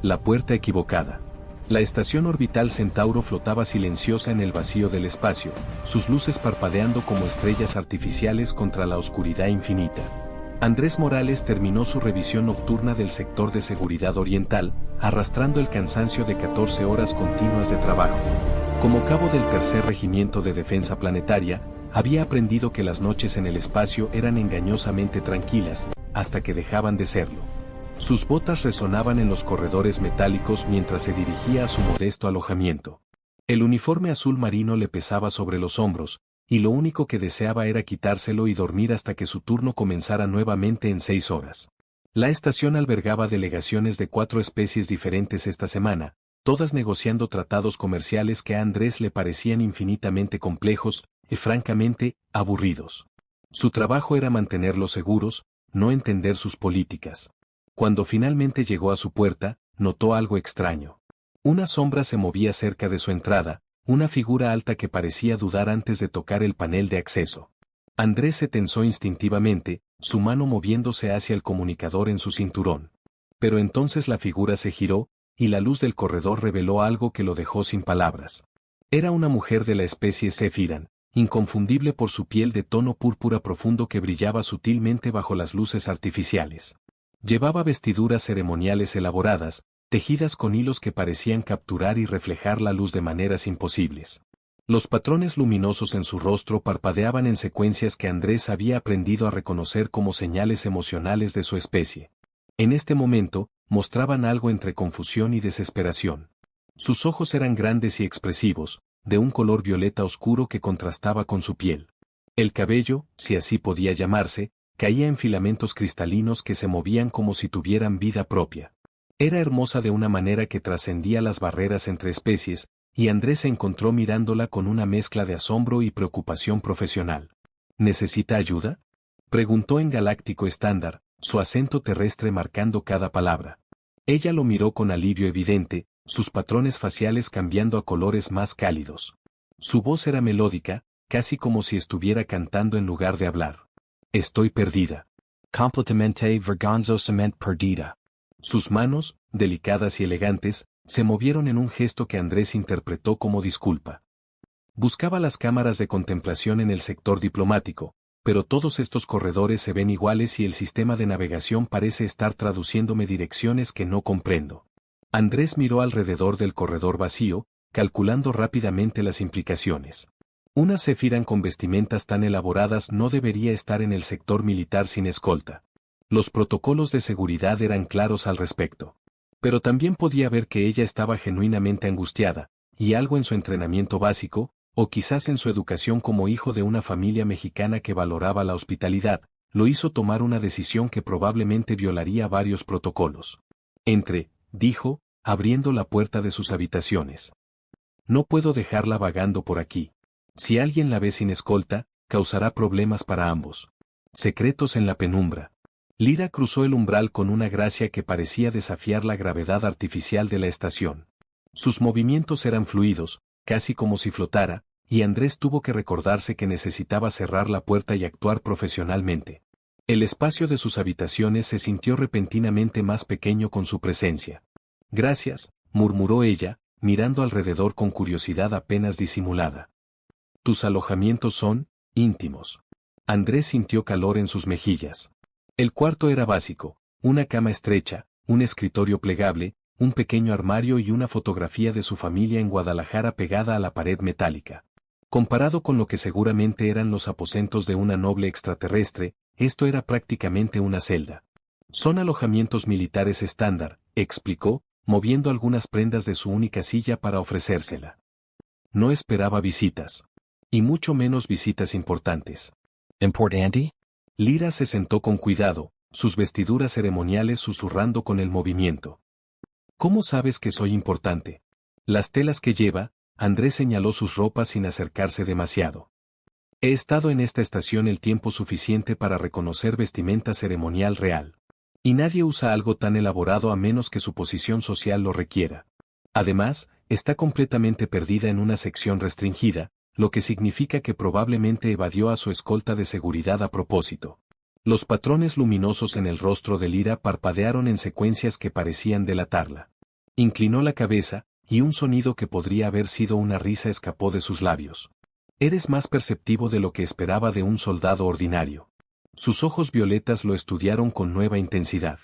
La puerta equivocada. La estación orbital Centauro flotaba silenciosa en el vacío del espacio, sus luces parpadeando como estrellas artificiales contra la oscuridad infinita. Andrés Morales terminó su revisión nocturna del sector de seguridad oriental, arrastrando el cansancio de 14 horas continuas de trabajo. Como cabo del Tercer Regimiento de Defensa Planetaria, había aprendido que las noches en el espacio eran engañosamente tranquilas, hasta que dejaban de serlo. Sus botas resonaban en los corredores metálicos mientras se dirigía a su modesto alojamiento. El uniforme azul marino le pesaba sobre los hombros, y lo único que deseaba era quitárselo y dormir hasta que su turno comenzara nuevamente en 6 horas. La estación albergaba delegaciones de 4 especies diferentes esta semana, todas negociando tratados comerciales que a Andrés le parecían infinitamente complejos y francamente aburridos. Su trabajo era mantenerlos seguros, no entender sus políticas. Cuando finalmente llegó a su puerta, notó algo extraño. Una sombra se movía cerca de su entrada, una figura alta que parecía dudar antes de tocar el panel de acceso. Andrés se tensó instintivamente, su mano moviéndose hacia el comunicador en su cinturón. Pero entonces la figura se giró, y la luz del corredor reveló algo que lo dejó sin palabras. Era una mujer de la especie Zephyran, inconfundible por su piel de tono púrpura profundo que brillaba sutilmente bajo las luces artificiales. Llevaba vestiduras ceremoniales elaboradas, tejidas con hilos que parecían capturar y reflejar la luz de maneras imposibles. Los patrones luminosos en su rostro parpadeaban en secuencias que Andrés había aprendido a reconocer como señales emocionales de su especie. En este momento, mostraban algo entre confusión y desesperación. Sus ojos eran grandes y expresivos, de un color violeta oscuro que contrastaba con su piel. El cabello, si así podía llamarse, caía en filamentos cristalinos que se movían como si tuvieran vida propia. Era hermosa de una manera que trascendía las barreras entre especies, y Andrés se encontró mirándola con una mezcla de asombro y preocupación profesional. ¿Necesita ayuda?, preguntó en galáctico estándar, su acento terrestre marcando cada palabra. Ella lo miró con alivio evidente, sus patrones faciales cambiando a colores más cálidos. Su voz era melódica, casi como si estuviera cantando en lugar de hablar. Estoy perdida. Completamente vergonzosamente perdida. Sus manos, delicadas y elegantes, se movieron en un gesto que Andrés interpretó como disculpa. Buscaba las cámaras de contemplación en el sector diplomático, pero todos estos corredores se ven iguales y el sistema de navegación parece estar traduciéndome direcciones que no comprendo. Andrés miró alrededor del corredor vacío, calculando rápidamente las implicaciones. Una Zephyran con vestimentas tan elaboradas no debería estar en el sector militar sin escolta. Los protocolos de seguridad eran claros al respecto. Pero también podía ver que ella estaba genuinamente angustiada, y algo en su entrenamiento básico, o quizás en su educación como hijo de una familia mexicana que valoraba la hospitalidad, lo hizo tomar una decisión que probablemente violaría varios protocolos. Dijo, abriendo la puerta de sus habitaciones. No puedo dejarla vagando por aquí. Si alguien la ve sin escolta, causará problemas para ambos. Secretos en la penumbra. Lyra cruzó el umbral con una gracia que parecía desafiar la gravedad artificial de la estación. Sus movimientos eran fluidos, casi como si flotara, y Andrés tuvo que recordarse que necesitaba cerrar la puerta y actuar profesionalmente. El espacio de sus habitaciones se sintió repentinamente más pequeño con su presencia. Gracias, murmuró ella, mirando alrededor con curiosidad apenas disimulada. Tus alojamientos son íntimos. Andrés sintió calor en sus mejillas. El cuarto era básico, una cama estrecha, un escritorio plegable, un pequeño armario y una fotografía de su familia en Guadalajara pegada a la pared metálica. Comparado con lo que seguramente eran los aposentos de una noble extraterrestre, esto era prácticamente una celda. Son alojamientos militares estándar, explicó, moviendo algunas prendas de su única silla para ofrecérsela. No esperaba visitas. Y mucho menos visitas importantes. ¿Importante? Lyra se sentó con cuidado, sus vestiduras ceremoniales susurrando con el movimiento. ¿Cómo sabes que soy importante? Las telas que lleva, Andrés señaló sus ropas sin acercarse demasiado. He estado en esta estación el tiempo suficiente para reconocer vestimenta ceremonial real. Y nadie usa algo tan elaborado a menos que su posición social lo requiera. Además, está completamente perdida en una sección restringida, lo que significa que probablemente evadió a su escolta de seguridad a propósito. Los patrones luminosos en el rostro de Lyra parpadearon en secuencias que parecían delatarla. Inclinó la cabeza, y un sonido que podría haber sido una risa escapó de sus labios. Eres más perceptivo de lo que esperaba de un soldado ordinario. Sus ojos violetas lo estudiaron con nueva intensidad.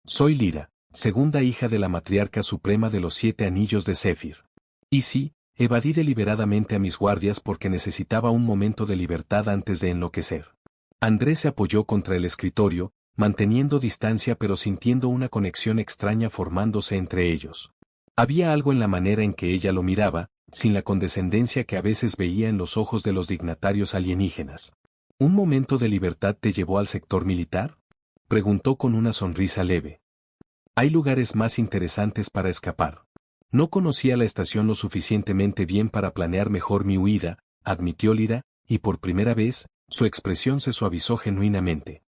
Soy Lyra, segunda hija de la matriarca suprema de los 7 anillos de Zephyr. Y sí, evadí deliberadamente a mis guardias porque necesitaba un momento de libertad antes de enloquecer. Andrés se apoyó contra el escritorio, manteniendo distancia pero sintiendo una conexión extraña formándose entre ellos. Había algo en la manera en que ella lo miraba, sin la condescendencia que a veces veía en los ojos de los dignatarios alienígenas. ¿Un momento de libertad te llevó al sector militar?, preguntó con una sonrisa leve. Hay lugares más interesantes para escapar. No conocía la estación lo suficientemente bien para planear mejor mi huida, admitió Lyra, y por primera vez, su expresión se suavizó genuinamente.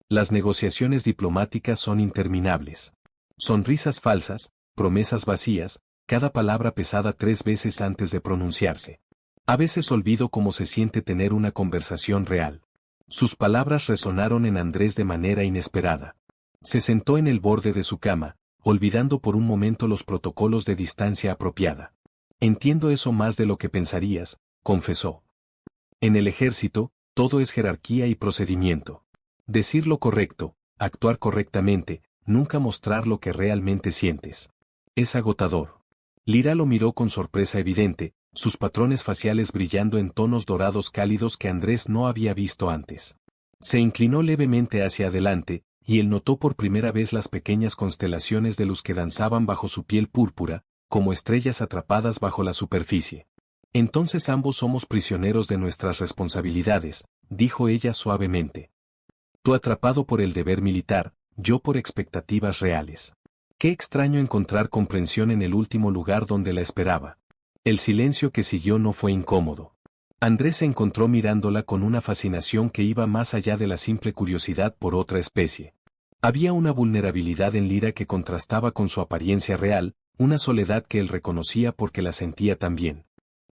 Las negociaciones diplomáticas son interminables. Sonrisas falsas, promesas vacías, cada palabra pesada 3 veces antes de pronunciarse. A veces olvido cómo se siente tener una conversación real. Sus palabras resonaron en Andrés de manera inesperada. Se sentó en el borde de su cama, olvidando por un momento los protocolos de distancia apropiada. Entiendo eso más de lo que pensarías, confesó. En el ejército, todo es jerarquía y procedimiento. Decir lo correcto, actuar correctamente, nunca mostrar lo que realmente sientes. Es agotador. Lyra lo miró con sorpresa evidente, sus patrones faciales brillando en tonos dorados cálidos que Andrés no había visto antes. Se inclinó levemente hacia adelante, y él notó por primera vez las pequeñas constelaciones de luz que danzaban bajo su piel púrpura, como estrellas atrapadas bajo la superficie. Entonces ambos somos prisioneros de nuestras responsabilidades, dijo ella suavemente. Tú atrapado por el deber militar, yo por expectativas reales. Qué extraño encontrar comprensión en el último lugar donde la esperaba. El silencio que siguió no fue incómodo. Andrés se encontró mirándola con una fascinación que iba más allá de la simple curiosidad por otra especie. Había una vulnerabilidad en Lyra que contrastaba con su apariencia real, una soledad que él reconocía porque la sentía también.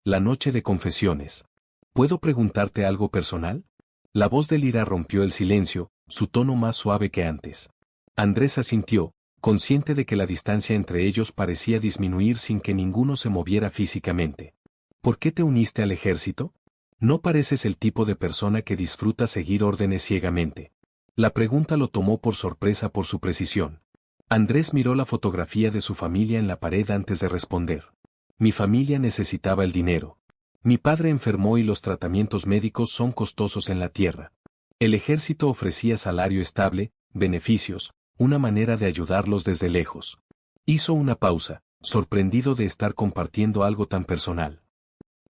La noche de confesiones. ¿Puedo preguntarte algo personal? La voz de Lyra rompió el silencio, su tono más suave que antes. Andrés asintió, consciente de que la distancia entre ellos parecía disminuir sin que ninguno se moviera físicamente. ¿Por qué te uniste al ejército? No pareces el tipo de persona que disfruta seguir órdenes ciegamente. La pregunta lo tomó por sorpresa por su precisión. Andrés miró la fotografía de su familia en la pared antes de responder. Mi familia necesitaba el dinero. Mi padre enfermó y los tratamientos médicos son costosos en la tierra. El ejército ofrecía salario estable, beneficios, una manera de ayudarlos desde lejos. Hizo una pausa, sorprendido de estar compartiendo algo tan personal.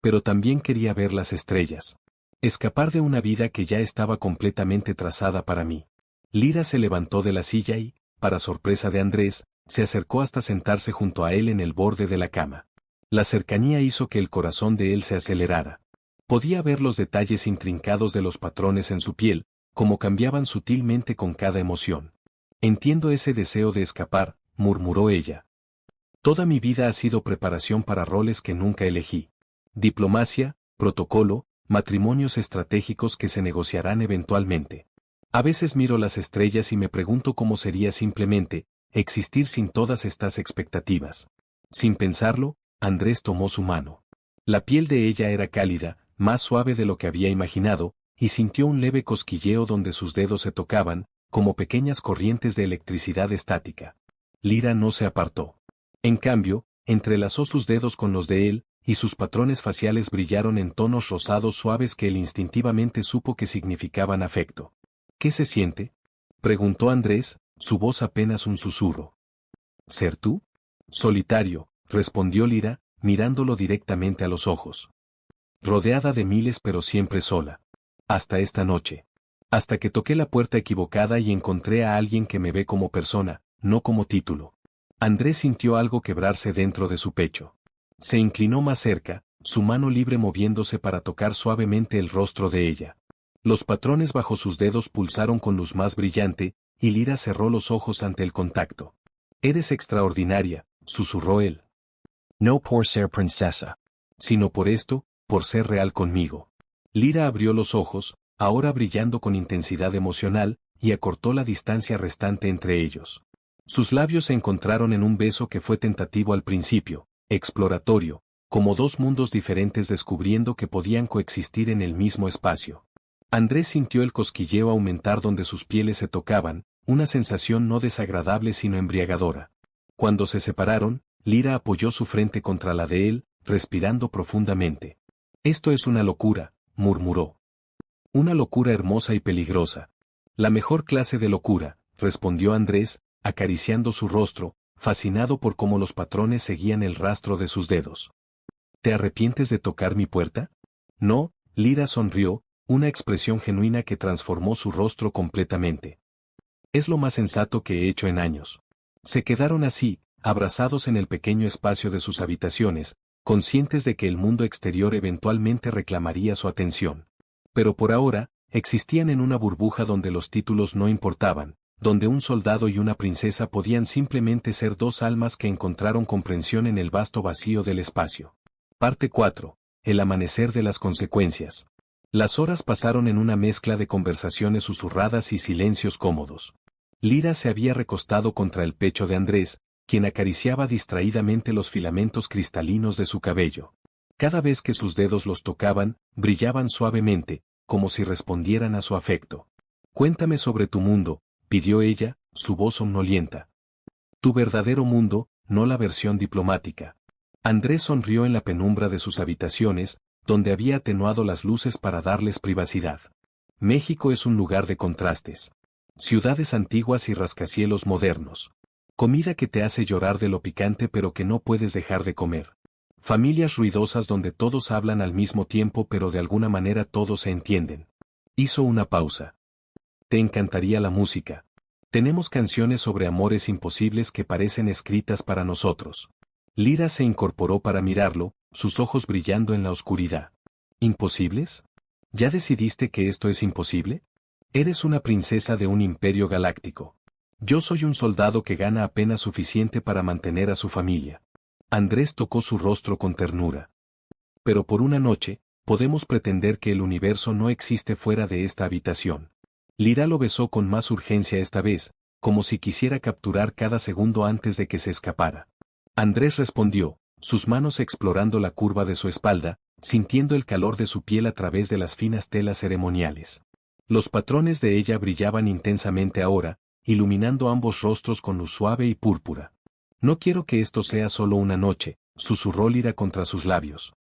Pero también quería ver las estrellas. Escapar de una vida que ya estaba completamente trazada para mí. Lyra se levantó de la silla y, para sorpresa de Andrés, se acercó hasta sentarse junto a él en el borde de la cama. La cercanía hizo que el corazón de él se acelerara. Podía ver los detalles intrincados de los patrones en su piel, cómo cambiaban sutilmente con cada emoción. Entiendo ese deseo de escapar, murmuró ella. Toda mi vida ha sido preparación para roles que nunca elegí. Diplomacia, protocolo, matrimonios estratégicos que se negociarán eventualmente. A veces miro las estrellas y me pregunto cómo sería simplemente existir sin todas estas expectativas. Sin pensarlo, Andrés tomó su mano. La piel de ella era cálida, más suave de lo que había imaginado, y sintió un leve cosquilleo donde sus dedos se tocaban, como pequeñas corrientes de electricidad estática. Lyra no se apartó. En cambio, entrelazó sus dedos con los de él, y sus patrones faciales brillaron en tonos rosados suaves que él instintivamente supo que significaban afecto. ¿Qué se siente?, preguntó Andrés, su voz apenas un susurro. ¿Ser tú? Solitario, respondió Lyra, mirándolo directamente a los ojos. Rodeada de miles pero siempre sola. Hasta esta noche. Hasta que toqué la puerta equivocada y encontré a alguien que me ve como persona, no como título. Andrés sintió algo quebrarse dentro de su pecho. Se inclinó más cerca, su mano libre moviéndose para tocar suavemente el rostro de ella. Los patrones bajo sus dedos pulsaron con luz más brillante, y Lyra cerró los ojos ante el contacto. Eres extraordinaria, susurró él. No por ser princesa. Sino por esto, por ser real conmigo. Lyra abrió los ojos, ahora brillando con intensidad emocional, y acortó la distancia restante entre ellos. Sus labios se encontraron en un beso que fue tentativo al principio, exploratorio, como dos mundos diferentes descubriendo que podían coexistir en el mismo espacio. Andrés sintió el cosquilleo aumentar donde sus pieles se tocaban, una sensación no desagradable sino embriagadora. Cuando se separaron, Lira apoyó su frente contra la de él, respirando profundamente. «Esto es una locura», murmuró. «Una locura hermosa y peligrosa». «La mejor clase de locura», respondió Andrés, acariciando su rostro, fascinado por cómo los patrones seguían el rastro de sus dedos. «¿Te arrepientes de tocar mi puerta?» «No», Lira sonrió, una expresión genuina que transformó su rostro completamente. «Es lo más sensato que he hecho en años». Se quedaron así, abrazados en el pequeño espacio de sus habitaciones, conscientes de que el mundo exterior eventualmente reclamaría su atención. Pero por ahora, existían en una burbuja donde los títulos no importaban, donde un soldado y una princesa podían simplemente ser dos almas que encontraron comprensión en el vasto vacío del espacio. Parte 4. El amanecer de las consecuencias. Las horas pasaron en una mezcla de conversaciones susurradas y silencios cómodos. Lira se había recostado contra el pecho de Andrés, quien acariciaba distraídamente los filamentos cristalinos de su cabello. Cada vez que sus dedos los tocaban, brillaban suavemente, como si respondieran a su afecto. «Cuéntame sobre tu mundo», pidió ella, su voz somnolienta. «Tu verdadero mundo, no la versión diplomática». Andrés sonrió en la penumbra de sus habitaciones, donde había atenuado las luces para darles privacidad. «México es un lugar de contrastes. Ciudades antiguas y rascacielos modernos. Comida que te hace llorar de lo picante pero que no puedes dejar de comer. Familias ruidosas donde todos hablan al mismo tiempo pero de alguna manera todos se entienden». Hizo una pausa. «Te encantaría la música. Tenemos canciones sobre amores imposibles que parecen escritas para nosotros». Lira se incorporó para mirarlo, sus ojos brillando en la oscuridad. «¿Imposibles? ¿Ya decidiste que esto es imposible? Eres una princesa de un imperio galáctico. Yo soy un soldado que gana apenas suficiente para mantener a su familia». Andrés tocó su rostro con ternura. «Pero por una noche, podemos pretender que el universo no existe fuera de esta habitación». Lira lo besó con más urgencia esta vez, como si quisiera capturar cada segundo antes de que se escapara. Andrés respondió, sus manos explorando la curva de su espalda, sintiendo el calor de su piel a través de las finas telas ceremoniales. Los patrones de ella brillaban intensamente ahora, iluminando ambos rostros con luz suave y púrpura. «No quiero que esto sea solo una noche», susurró Lira contra sus labios.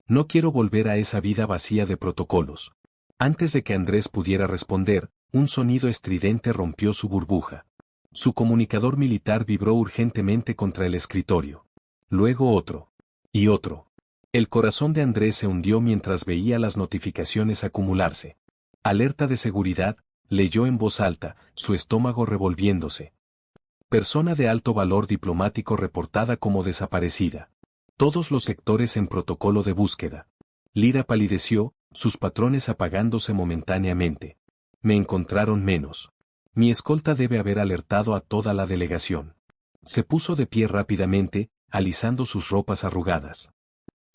«No quiero volver a esa vida vacía de protocolos». Antes de que Andrés pudiera responder, un sonido estridente rompió su burbuja. Su comunicador militar vibró urgentemente contra el escritorio. Luego otro. Y otro. El corazón de Andrés se hundió mientras veía las notificaciones acumularse. «Alerta de seguridad», leyó en voz alta, su estómago revolviéndose. «Persona de alto valor diplomático reportada como desaparecida. Todos los sectores en protocolo de búsqueda». Lira palideció, sus patrones apagándose momentáneamente. «Me encontraron menos. Mi escolta debe haber alertado a toda la delegación». Se puso de pie rápidamente, alisando sus ropas arrugadas.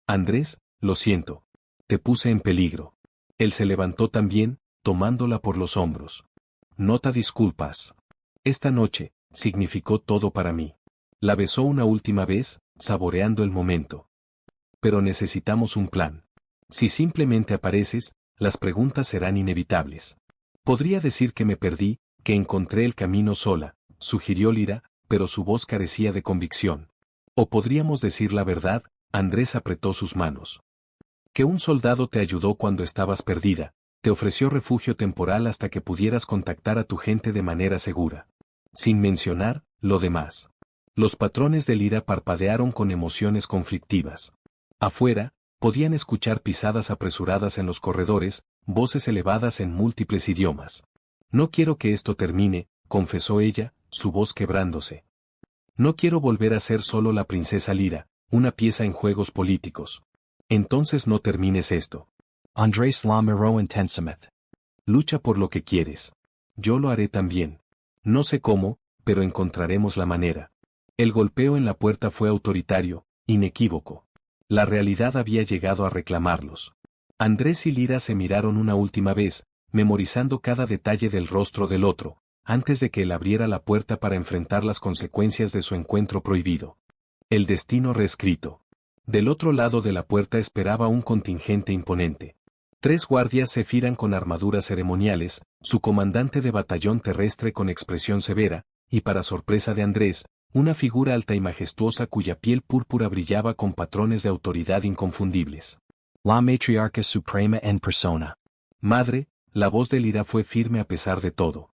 «Andrés, lo siento. Te puse en peligro». Él se levantó también, tomándola por los hombros. «Nota disculpas. Esta noche, significó todo para mí». La besó una última vez, saboreando el momento. «Pero necesitamos un plan. Si simplemente apareces, las preguntas serán inevitables». «Podría decir que me perdí, que encontré el camino sola», sugirió Lira, pero su voz carecía de convicción. «O podríamos decir la verdad», Andrés apretó sus manos. «Que un soldado te ayudó cuando estabas perdida, te ofreció refugio temporal hasta que pudieras contactar a tu gente de manera segura. Sin mencionar, lo demás». Los patrones de Lira parpadearon con emociones conflictivas. Afuera, podían escuchar pisadas apresuradas en los corredores, voces elevadas en múltiples idiomas. «No quiero que esto termine», confesó ella, su voz quebrándose. «No quiero volver a ser solo la princesa Lira, una pieza en juegos políticos». «Entonces no termines esto». Andrés la miró intensamente. «Lucha por lo que quieres. Yo lo haré también. No sé cómo, pero encontraremos la manera». El golpeo en la puerta fue autoritario, inequívoco. La realidad había llegado a reclamarlos. Andrés y Lira se miraron una última vez, memorizando cada detalle del rostro del otro, antes de que él abriera la puerta para enfrentar las consecuencias de su encuentro prohibido. El destino reescrito. Del otro lado de la puerta esperaba un contingente imponente. 3 guardias Sephiran con armaduras ceremoniales, su comandante de batallón terrestre con expresión severa, y para sorpresa de Andrés, una figura alta y majestuosa cuya piel púrpura brillaba con patrones de autoridad inconfundibles. La matriarca suprema en persona. Madre, la voz de Lyra fue firme a pesar de todo.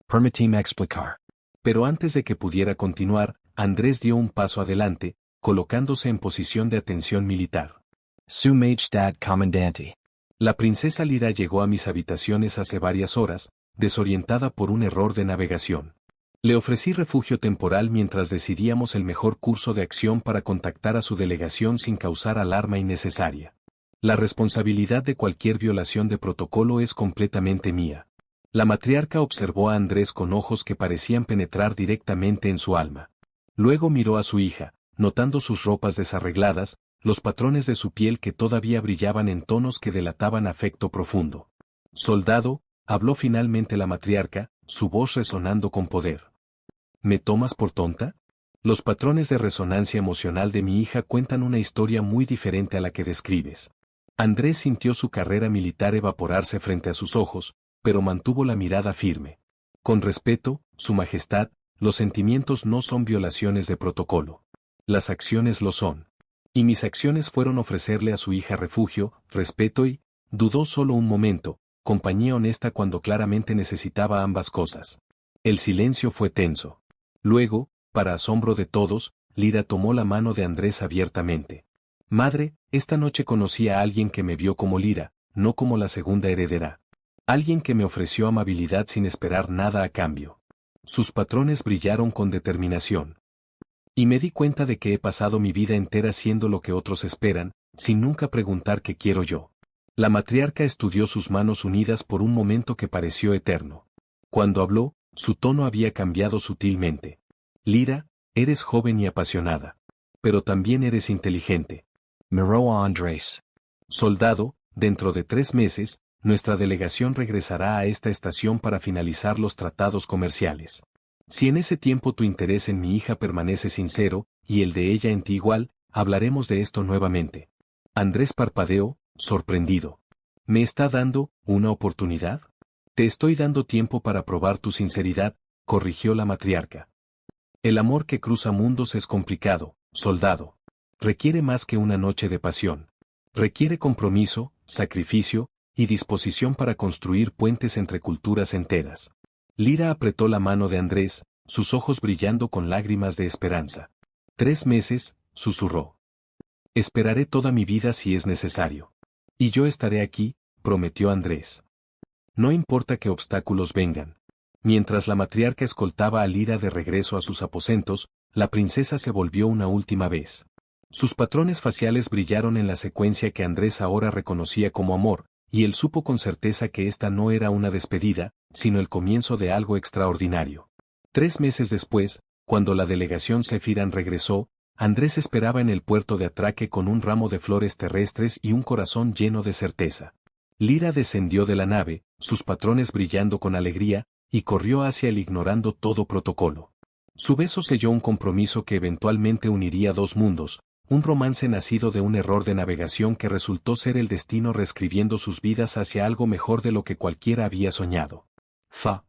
Permíteme explicar. Pero antes de que pudiera continuar, Andrés dio un paso adelante, colocándose en posición de atención militar. Su Majestad Comandante. La princesa Lyra llegó a mis habitaciones hace varias horas, desorientada por un error de navegación. Le ofrecí refugio temporal mientras decidíamos el mejor curso de acción para contactar a su delegación sin causar alarma innecesaria. La responsabilidad de cualquier violación de protocolo es completamente mía. La matriarca observó a Andrés con ojos que parecían penetrar directamente en su alma. Luego miró a su hija, notando sus ropas desarregladas, los patrones de su piel que todavía brillaban en tonos que delataban afecto profundo. Soldado, habló finalmente la matriarca, su voz resonando con poder. ¿Me tomas por tonta? Los patrones de resonancia emocional de mi hija cuentan una historia muy diferente a la que describes. Andrés sintió su carrera militar evaporarse frente a sus ojos, pero mantuvo la mirada firme. Con respeto, Su Majestad, los sentimientos no son violaciones de protocolo. Las acciones lo son. Y mis acciones fueron ofrecerle a su hija refugio, respeto y, dudó solo un momento, compañía honesta cuando claramente necesitaba ambas cosas. El silencio fue tenso. Luego, para asombro de todos, Lyra tomó la mano de Andrés abiertamente. Madre, esta noche conocí a alguien que me vio como Lyra, no como la segunda heredera. Alguien que me ofreció amabilidad sin esperar nada a cambio. Sus patrones brillaron con determinación. Y me di cuenta de que he pasado mi vida entera siendo lo que otros esperan, sin nunca preguntar qué quiero yo. La matriarca estudió sus manos unidas por un momento que pareció eterno. Cuando habló, su tono había cambiado sutilmente. Lyra, eres joven y apasionada. Pero también eres inteligente. Miró a Andrés. Soldado, dentro de 3 meses, nuestra delegación regresará a esta estación para finalizar los tratados comerciales. Si en ese tiempo tu interés en mi hija permanece sincero, y el de ella en ti igual, hablaremos de esto nuevamente. Andrés parpadeó, sorprendido. ¿Me está dando una oportunidad? Te estoy dando tiempo para probar tu sinceridad, corrigió la matriarca. El amor que cruza mundos es complicado, soldado. Requiere más que una noche de pasión. Requiere compromiso, sacrificio, y disposición para construir puentes entre culturas enteras. Lyra apretó la mano de Andrés, sus ojos brillando con lágrimas de esperanza. 3 meses, susurró. Esperaré toda mi vida si es necesario. Y yo estaré aquí, prometió Andrés. No importa qué obstáculos vengan. Mientras la matriarca escoltaba a Lyra de regreso a sus aposentos, la princesa se volvió una última vez. Sus patrones faciales brillaron en la secuencia que Andrés ahora reconocía como amor, y él supo con certeza que esta no era una despedida, sino el comienzo de algo extraordinario. 3 meses después, cuando la delegación Sephiran regresó, Andrés esperaba en el puerto de atraque con un ramo de flores terrestres y un corazón lleno de certeza. Lyra descendió de la nave, sus patrones brillando con alegría, y corrió hacia él ignorando todo protocolo. Su beso selló un compromiso que eventualmente uniría 2 mundos, un romance nacido de un error de navegación que resultó ser el destino reescribiendo sus vidas hacia algo mejor de lo que cualquiera había soñado. Fa.